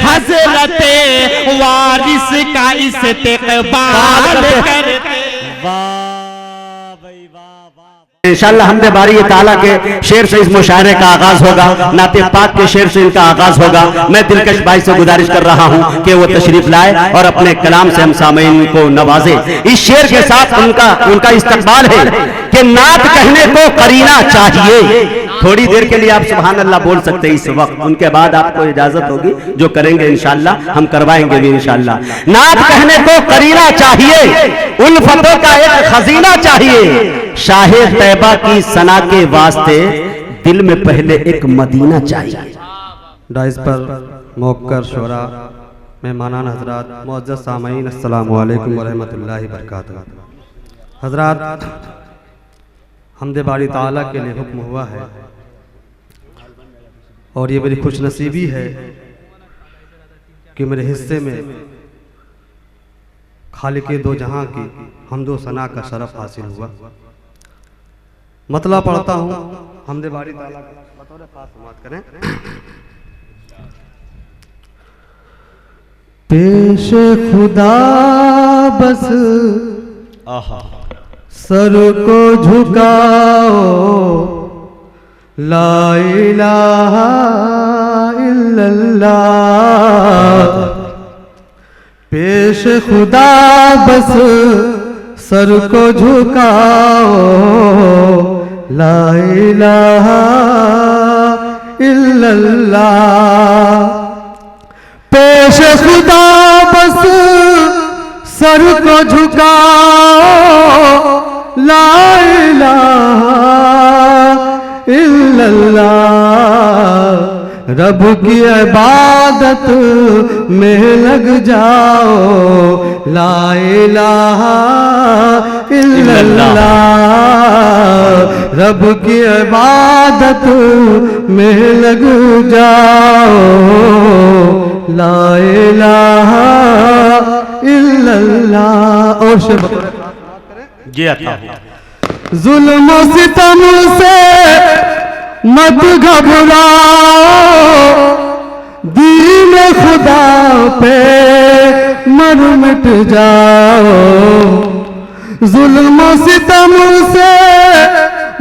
हजरत वारिस का इस्तेक़बाल करते। इंशाअल्लाह हमदे बारी ताला के शेर से इस मुशायरे का आगाज होगा, नाते पाक के शेर से इनका आगाज होगा। मैं दिलकश भाई से गुजारिश कर रहा हूं कि वो तशरीफ लाए और अपने कलाम से हम सामीन को नवाजे। इस शेर के साथ उनका इस्तकबाल है कि नात कहने को करीना चाहिए। थोड़ी देर के लिए आप सुभान अल्लाह बोल सकते हैं इस वक्त, उनके बाद आपको इजाजत होगी, जो करेंगे इंशाअल्लाह हम करवाएंगे भी इंशाअल्लाह। नात कहने को करीना चाहिए, उल्फतों का एक खजीना चाहिए, शाहे तैबा की सना के वास्ते दिल में पहले एक मदीना चाहिए। डाइस पर मौकर शोरा मेहमानान हजरात मुअज़्ज़ज़ सामीन अस्सलामु अलैकुम व रहमतुल्लाहि व बरकातुहू। हजरात हमदे बारी ताला के लिए हुक्म हुआ है और ये मेरी खुशनसीबी है कि मेरे हिस्से में खालिक दो जहां की हमदो सना का शरफ हासिल हुआ। मतला पढ़ता हूँ हमदे बारी ताला का, बतौर खास समाअत करें। पेश खुदा बस सर को झुकाओ, ला इलाहा इल्लल्लाह। पेश खुदा बस सर को झुकाओ, ला इलाहा इल्लल्लाह। पेश खुदा बस सर को झुकाओ, ला इलाहा इल्लल्लाह। रब की इबादत में लग जाओ, ला इलाहा इल्लल्लाह। रब की इबादत में लग जाओ, ला इलाहा इल्लल्लाह। और शेर जी आता जुल्म सितम से मत घबराओ, दीन खुदा पे मर मिट जाओ। जुल्म सितम से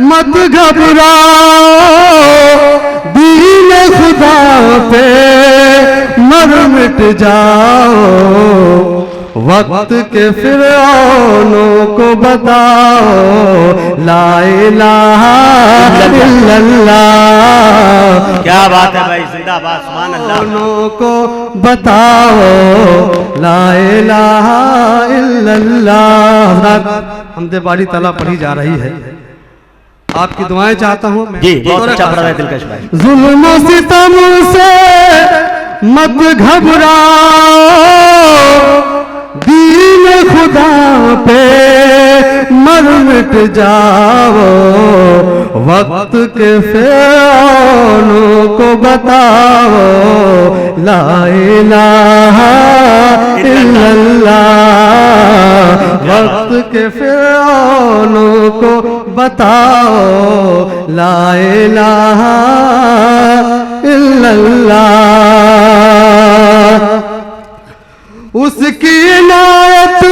मत घबराओ, दीन खुदा पे मर मिट जाओ। वक्त के फिरौनों को बताओ, ला इलाहा इल्लल्लाह। क्या बात है भाई, जिंदाबाद, सुभान अल्लाह। को बताओ, ला इलाहा इल्लल्लाह। हमदे बारी तला पढ़ी जा रही है, आपकी दुआएं चाहता हूँ जी, बहुत अच्छा पढ़ा है दिलकश भाई। जुल्म सितम से मत घबराओ, दीन खुदा पे मर मिट जाओ। वक्त के फिरौनों को बताओ, ला इलाहा इल्लल्लाह। वक्त के फिरौनों को बताओ, ला इलाहा इल्लल्लाह। उसकी इनायत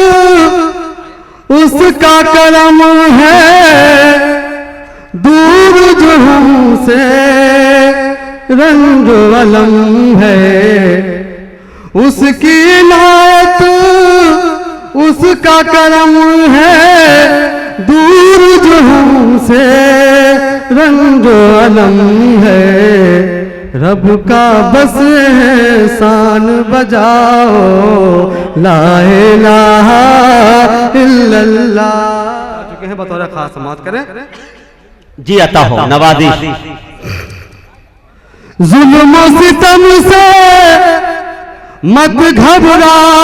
उसका करम है, दूर जो हमसे रंग अलम है। उसकी इनायत उसका करम है, दूर जो हमसे रंग अलम है। रब का बस है शान बजाओ, ला इलाहा इल्लल्लाह। चुके हैं, बतौर खास समाअत करें। जी अता हो, नवाजिश। जुल्म सितम से मत घबराओ,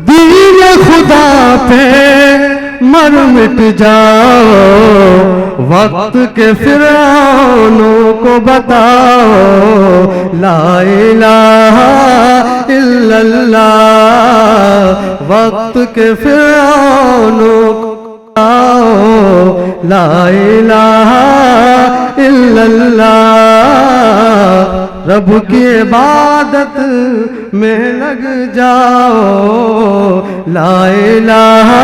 दीन खुदा पे मर मिट जाओ। वक्त के फिरौनों को बताओ, ला इलाहा इल्लल्लाह। वक्त के फिरौनों को बताओ, ला इलाहा इल्लल्लाह। रब की इबादत में लग जाओ, ला इलाहा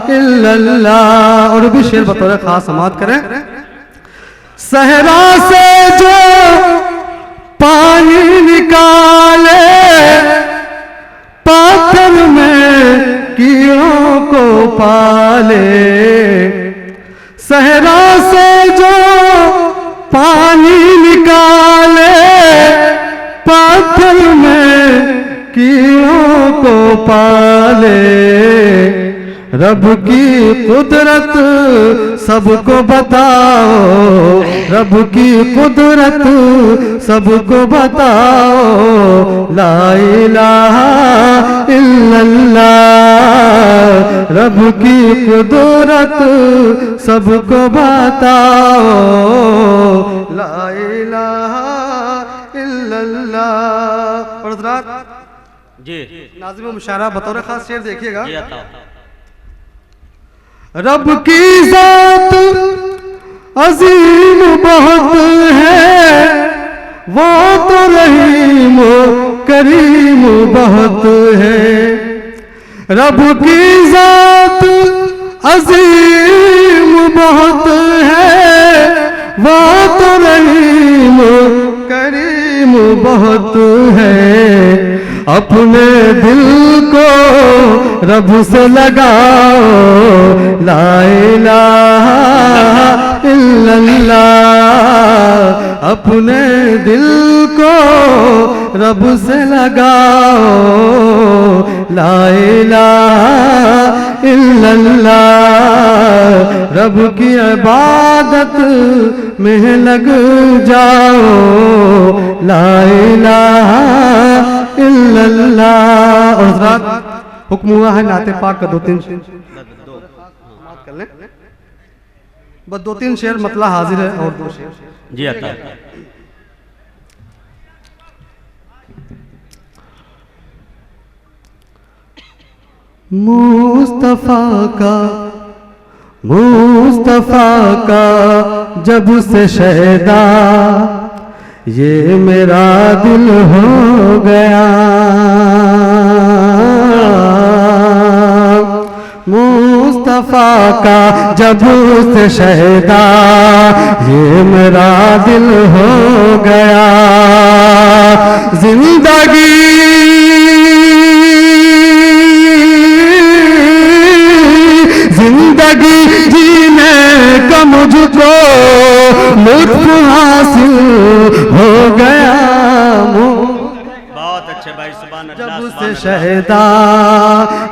इल्लल्लाह। और भी शेर बतौर खास समात करें। सहरा से जो पानी निकाले, पाथर में कीड़ों को पाले। सहरा से जो पानी निकाले, पाथर में कीड़ों को पाले। रब की कुदरत सबको बताओ, रब की कुदरत सबको बताओ, ला इलाहा इल्लल्लाह। रब की कुदरत सबको बताओ, ला इलाहा इल्लल्लाह। और हज़रात जी नाज़िम मुशायरा बतौर खास शेर देखिएगा। जी आता रब की जात अजीम बहुत है, वो तो रहीम करीम बहुत है। रब की जात अजीम बहुत है, वो तो रहीम करीम बहुत है। अपने दिल को रब से लगाओ, ला इलाहा इल्लल्लाह। अपने दिल को रब से लगाओ, ला इलाहा इल्लल्लाह। रब की इबादत में लग जाओ, ला इलाहा इल्लल्लाह। और हज़रात हुक्म हुआ है नाते पाक का 2-3 कर लें, बस 2-3 शेर मतला हाजिर है। और 2 शेर जी आता मुस्तफा का जब से शहदा, ये मेरा दिल हो गया। मुस्तफा का जब से शहदा, ये मेरा दिल हो गया। जिंदगी जीने का मुझको लुत्फ हासिल हो गया। बहुत अच्छे भाई, सुभान अल्लाह। जब से शहदा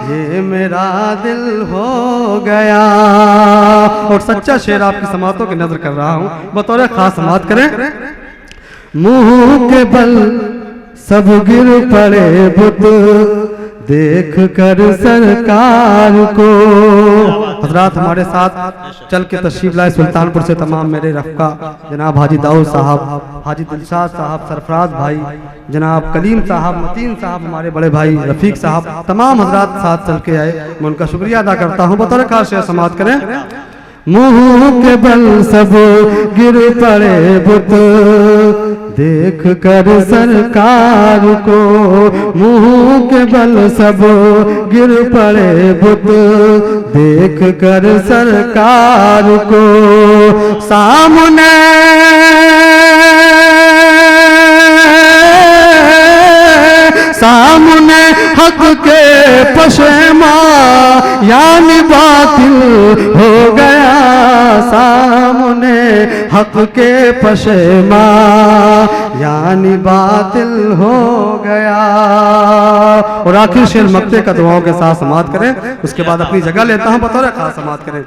ये मेरा दिल हो गया। और सच्चा शेर आपकी समातों की नजर कर रहा हूं, बतौर खास समात करें। मुंह के बल सब गिर पड़े बुत, देख कर सरकार को। हजरात हमारे साथ चल के तशरीफ लाए सुल्तानपुर से तमाम मेरे रफ़्का, जनाब हाजी दाऊद साहब, हाजी दिलशाद साहब, सरफराज भाई, जनाब कलीम साहब, मतीन साहब, हमारे बड़े भाई रफ़ीक साहब, तमाम हजरात साथ चल के आए। मैं उनका शुक्रिया अदा करता हूँ। बतौर खास शेर समात करें। मुँह के बल सब गिर पड़े बुत, देख कर सरकार को। मुँह के बल सब गिर पड़े बुत, देख कर सरकार को। सामने सामने हक के पशेमा, यानी बातिल हो गया। सामने हक के पशेमा, यानी बातिल हो गया। और आखिर शेर मक्ते का दुआओं के साथ समात करें, उसके बाद अपनी जगह लेता हूं, बतौर खास समात करें।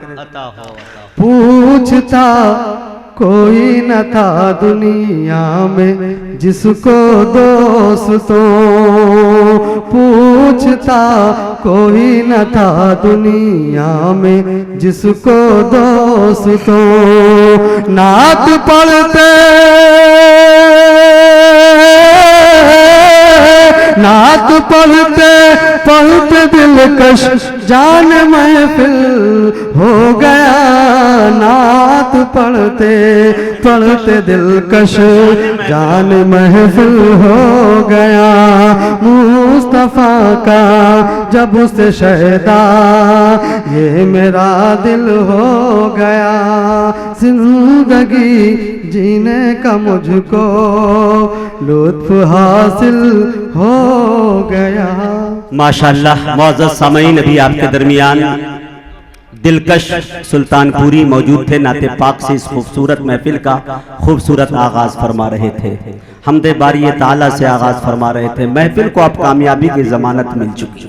पूछता कोई न था दुनिया में जिसको दोस्तों, पूछता कोई न था दुनिया में जिसको दोस्तों। नात पढ़ते नात पढ़ते पढ़ते दिलकश जान महफिल हो गया, नात पढ़ते पढ़ते दिलकश जान महफिल हो गया। मुस्तफा का जब उससे शहदा ये मेरा दिल हो गया। जिंदगी जीने का मुझको लुत्फ हासिल हो गया। माशाअल्लाह मुअज़्ज़ज़ सामईन, अभी आपके दरमियान दिलकश सुल्तानपुरी मौजूद थे। नाते पाक से इस खूबसूरत महफिल का खूबसूरत आगाज फरमा रहे थे, हमदे बारी ताला से आगाज फरमा रहे थे। महफिल को अब कामयाबी की जमानत मिल चुकी।